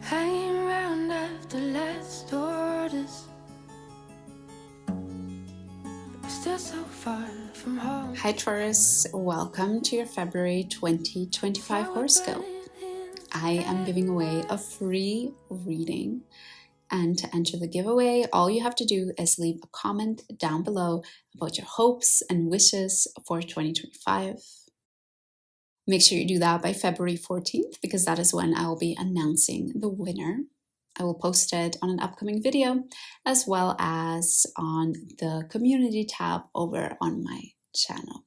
Hanging around after last orders, still so far from home. Hi Taurus, welcome to your February 2025 horoscope. I am giving away a free reading, and to enter the giveaway, all you have to do is leave a comment down below about your hopes and wishes for 2025. Make sure you do that by February 14th because that is when I will be announcing the winner. I will post it on an upcoming video as well as on the community tab over on my channel.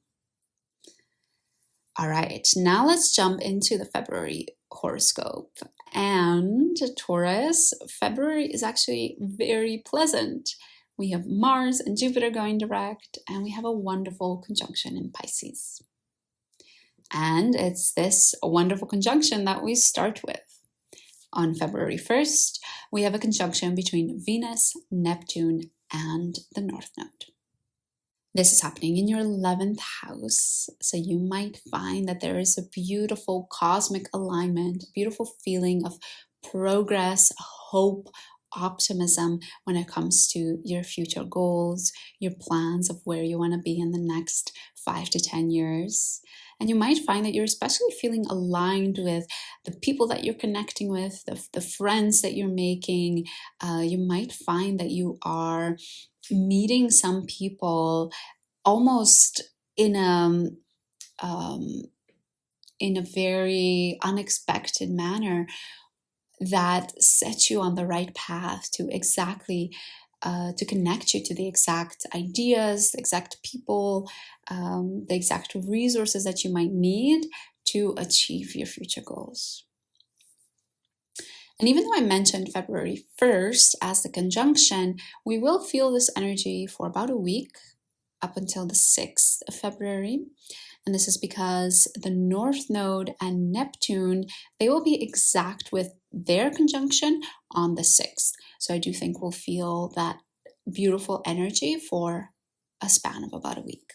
All right, now let's jump into the February horoscope. And Taurus, February is actually very pleasant. We have Mars and Jupiter going direct, and we have a wonderful conjunction in Pisces. And it's this wonderful conjunction that we start with. On February 1st, we have a conjunction between Venus, Neptune, and the North Node. This is happening in your 11th house, so you might find that there is a beautiful cosmic alignment, beautiful feeling of progress, hope, optimism when it comes to your future goals, your plans of where you want to be in the next 5 to 10 years. And you might find that you're especially feeling aligned with the people that you're connecting with, the friends that you're making. You might find that you are meeting some people almost in a very unexpected manner that sets you on the right path to exactly to connect you to the exact ideas, the exact people, the exact resources that you might need to achieve your future goals. And even though I mentioned February 1st as the conjunction, we will feel this energy for about a week up until the 6th of February. And this is because the North Node and Neptune, they will be exact with their conjunction on the 6th. So I do think we'll feel that beautiful energy for a span of about a week.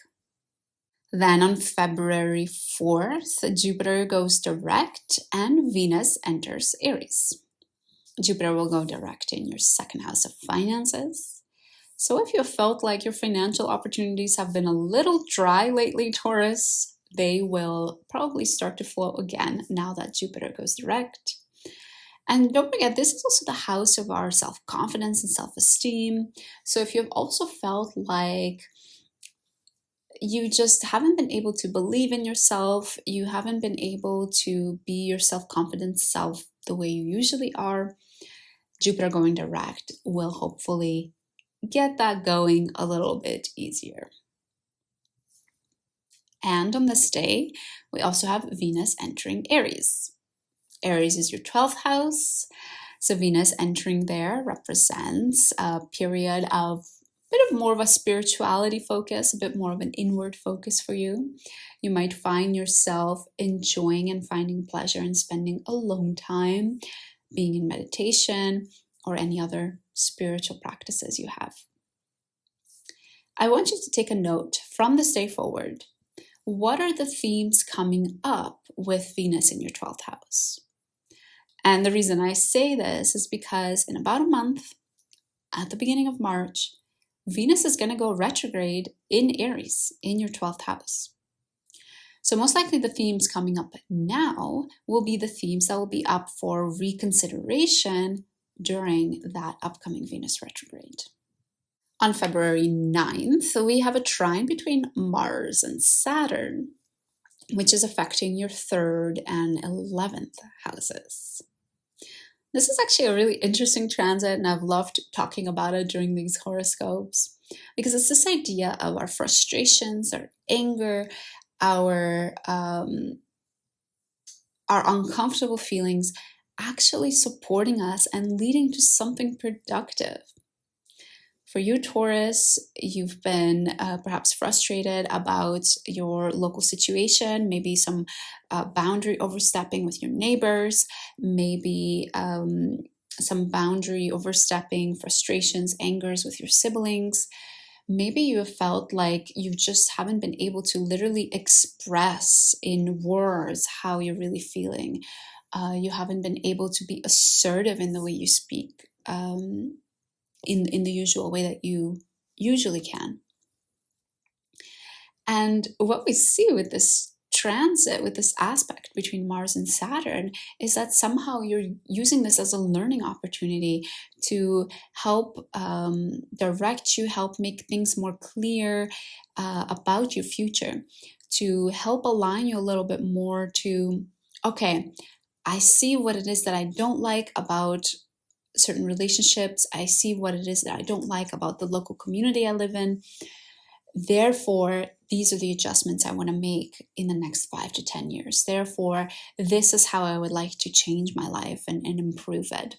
Then on February 4th, Jupiter goes direct and Venus enters Aries. Jupiter will go direct in your second house of finances. So if you felt like your financial opportunities have been a little dry lately, Taurus, they will probably start to flow again now that Jupiter goes direct. And don't forget, this is also the house of our self-confidence and self-esteem. So if you've also felt like you just haven't been able to believe in yourself, you haven't been able to be your self-confident self the way you usually are, Jupiter going direct will hopefully get that going a little bit easier. And on this day, we also have Venus entering Aries. Aries is your 12th house. So Venus entering there represents a period of a bit of more of a spirituality focus, a bit more of an inward focus for you. You might find yourself enjoying and finding pleasure in spending alone time, being in meditation, or any other spiritual practices you have. I want you to take a note from this day forward. What are the themes coming up with Venus in your 12th house? And the reason I say this is because in about a month, at the beginning of March, Venus is going to go retrograde in Aries in your 12th house. So most likely the themes coming up now will be the themes that will be up for reconsideration during that upcoming Venus retrograde. On February 9th, we have a trine between Mars and Saturn, which is affecting your 3rd and 11th houses. This is actually a really interesting transit, and I've loved talking about it during these horoscopes because it's this idea of our frustrations, our anger, our uncomfortable feelings actually supporting us and leading to something productive. For you, Taurus, you've been perhaps frustrated about your local situation, maybe some boundary overstepping with your neighbors, maybe some boundary overstepping, frustrations, angers with your siblings. Maybe you have felt like you just haven't been able to literally express in words how you're really feeling. You haven't been able to be assertive in the way you speak, in the usual way that you usually can. And what we see with this transit, with this aspect between Mars and Saturn, is that somehow you're using this as a learning opportunity to help direct you, help make things more clear about your future, to help align you a little bit more to, okay, I see what it is that I don't like about certain relationships. I see what it is that I don't like about the local community I live in. Therefore, these are the adjustments I want to make in the next 5 to 10 years. Therefore, this is how I would like to change my life and improve it.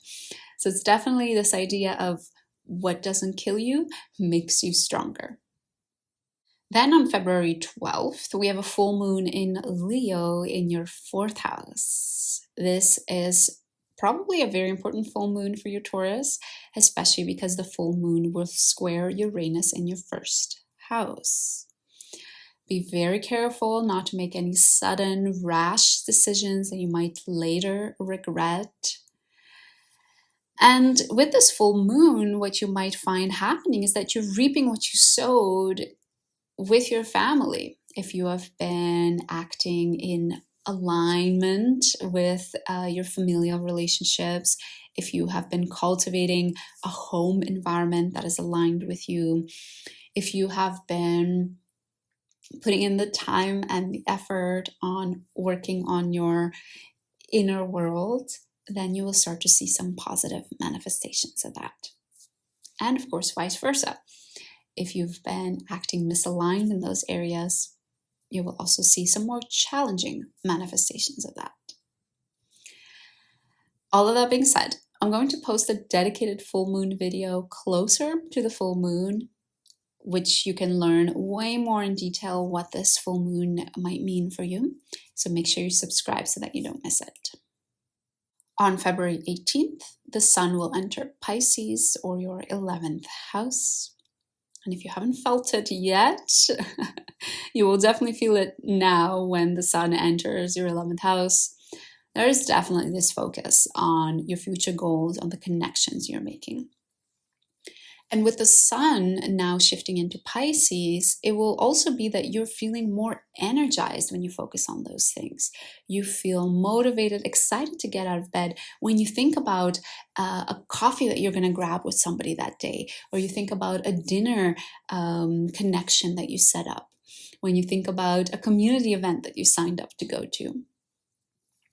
So it's definitely this idea of what doesn't kill you makes you stronger. Then on February 12th, we have a full moon in Leo in your 4th house. This is probably a very important full moon for your Taurus, especially because the full moon will square Uranus in your 1st house. Be very careful not to make any sudden, rash decisions that you might later regret. And with this full moon, what you might find happening is that you're reaping what you sowed with your family. If you have been acting in alignment with your familial relationships, if you have been cultivating a home environment that is aligned with you, if you have been putting in the time and the effort on working on your inner world, then you will start to see some positive manifestations of that. And of course, vice versa. If you've been acting misaligned in those areas, you will also see some more challenging manifestations of that. All of that being said, I'm going to post a dedicated full moon video closer to the full moon, which you can learn way more in detail what this full moon might mean for you. So make sure you subscribe so that you don't miss it. On February 18th, the sun will enter Pisces, or your 11th house. And if you haven't felt it yet, you will definitely feel it now when the sun enters your 11th house. There is definitely this focus on your future goals, on the connections you're making. And with the sun now shifting into Pisces, it will also be that you're feeling more energized when you focus on those things. You feel motivated, excited to get out of bed when you think about a coffee that you're going to grab with somebody that day, or you think about a dinner connection that you set up, when you think about a community event that you signed up to go to.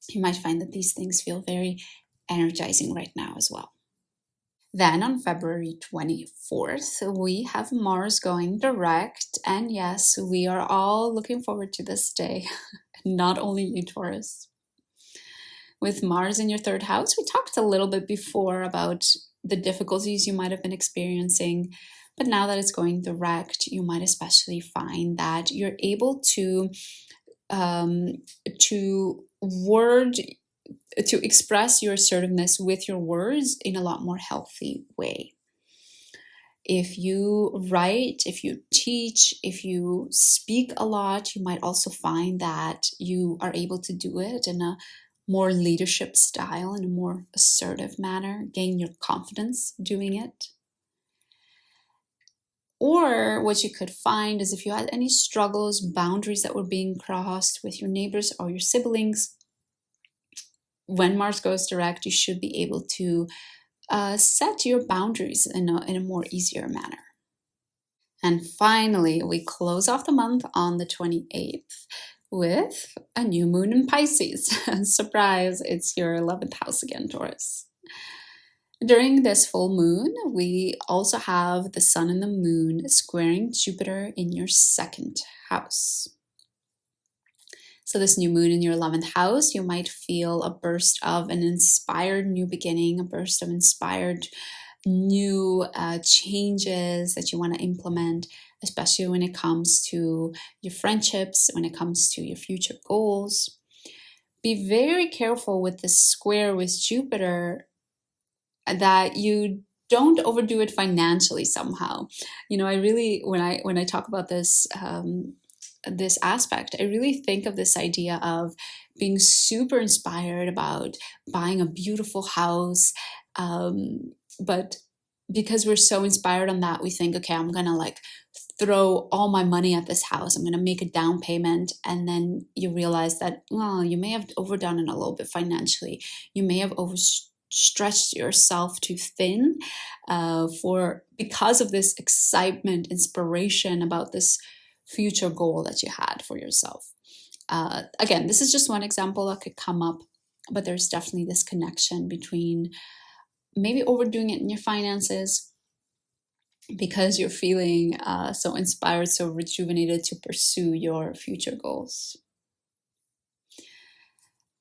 You might find that these things feel very energizing right now as well. Then on February 24th, we have Mars going direct. And yes, we are all looking forward to this day, not only you, Taurus. With Mars in your 3rd house, we talked a little bit before about the difficulties you might have been experiencing. But now that it's going direct, you might especially find that you're able to express your assertiveness with your words in a lot more healthy way. If you write, if you teach, if you speak a lot, you might also find that you are able to do it in a more leadership style, in a more assertive manner, gain your confidence doing it. Or what you could find is if you had any struggles, boundaries that were being crossed with your neighbors or your siblings, when Mars goes direct, you should be able to set your boundaries in a more easier manner. And finally, we close off the month on the 28th with a new moon in Pisces. Surprise, it's your 11th house again, Taurus. During this full moon, we also have the sun and the moon squaring Jupiter in your 2nd house. So this new moon in your 11th house, you might feel a burst of an inspired new beginning, a burst of inspired new changes that you want to implement, especially when it comes to your friendships, when it comes to your future goals. Be very careful with this square with Jupiter that you don't overdo it financially somehow. You know, I really, when I talk about this, this aspect, I really think of this idea of being super inspired about buying a beautiful house. But because we're so inspired on that, we think, okay, I'm gonna like throw all my money at this house. I'm gonna make a down payment. And then you realize that, well, you may have overdone it a little bit financially. You may have overstretched yourself too thin because of this excitement, inspiration about this future goal that you had for yourself. Again, this is just one example that could come up, but there's definitely this connection between maybe overdoing it in your finances because you're feeling so inspired, so rejuvenated to pursue your future goals.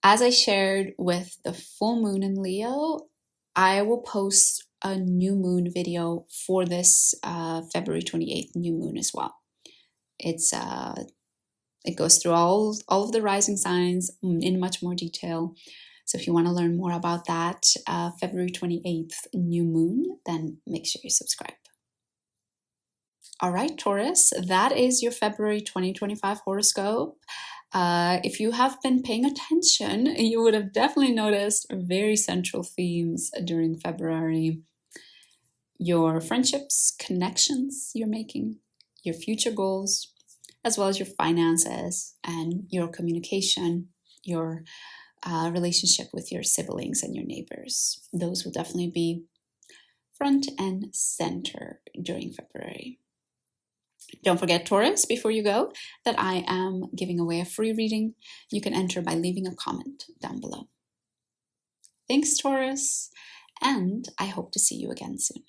As I shared with the full moon in Leo, I will post a new moon video for this February 28th new moon as well. It goes through all of the rising signs in much more detail. So if you want to learn more about that February 28th new moon, then make sure you subscribe. All right, Taurus, that is your February 2025 horoscope. If you have been paying attention, you would have definitely noticed very central themes during February. Your friendships, connections you're making, your future goals, as well as your finances and your communication, your relationship with your siblings and your neighbors. Those will definitely be front and center during February. Don't forget, Taurus, before you go, that I am giving away a free reading. You can enter by leaving a comment down below. Thanks, Taurus, and I hope to see you again soon.